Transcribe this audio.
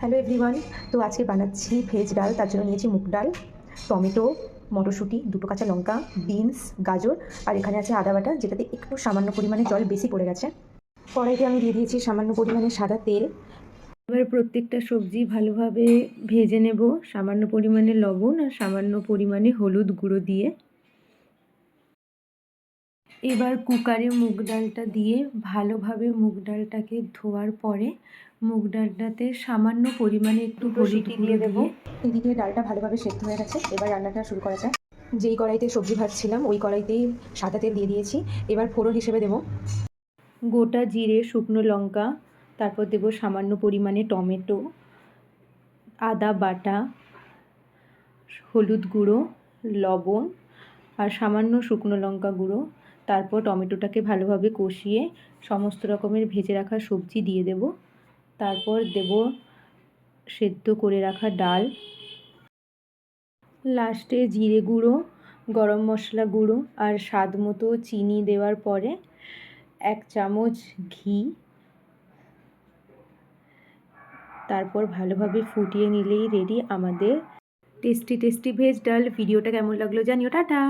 Hello everyone. তো আজকে বানাচ্ছি ভেজ ডাল। তার জন্য নিয়েছি মুগ ডাল, টমেটো, মটরশুঁটি, দুটো কাঁচা লঙ্কা, বিনস, গাজর আর এখানে আছে আদা বাটা, যেটাতে একটু সামান্য পরিমাণে জল বেশি পড়ে গেছে। কড়াইতে আমি দিয়ে দিয়েছি সামান্য পরিমাণে সাদা তেল। এবার প্রত্যেকটা সবজি ভালোভাবে ভেজে নেব সামান্য পরিমাণে লবণ আর সামান্য পরিমাণে হলুদ গুঁড়ো দিয়ে। এবার কুকারে মুগ ডালটা দিয়ে ভালোভাবে মুগ ডালটাকে ধোয়ার পরে মুগ ডালটাতে সামান্য পরিমাণে একটু হলুদ গুঁড়ো দিয়ে এদিকে ডালটা ভালোভাবে সেদ্ধ হয়ে গেছে। এবার রান্নাটা শুরু করা যায়। যেই কড়াইতে সবজি ভাজছিলাম ওই কড়াইতেই সাদা তেল দিয়ে দিয়েছি। এবার ফোড়ন হিসেবে দেব গোটা জিরে, শুকনো লঙ্কা, তারপর দেব সামান্য পরিমাণে টমেটো, আদা বাটা, হলুদ গুঁড়ো, লবণ আর সামান্য শুকনো লঙ্কা গুঁড়ো। তারপর টমেটোটাকে ভালোভাবে কষিয়ে সমস্ত রকমের ভেজে রাখা সবজি দিয়ে দেব। তারপর দেব সেদ্ধ করে রাখা ডাল, লাস্টে জিরে গুঁড়ো, গরম মশলা গুঁড়ো আর স্বাদ মতো চিনি দেওয়ার পরে 1 চামচ ঘি। তারপর ভালোভাবে ফুটিয়ে নিলেই রেডি আমাদের টেস্টি ভেজ ডাল। ভিডিওটা কেমন লাগলো জানিও। টাটা।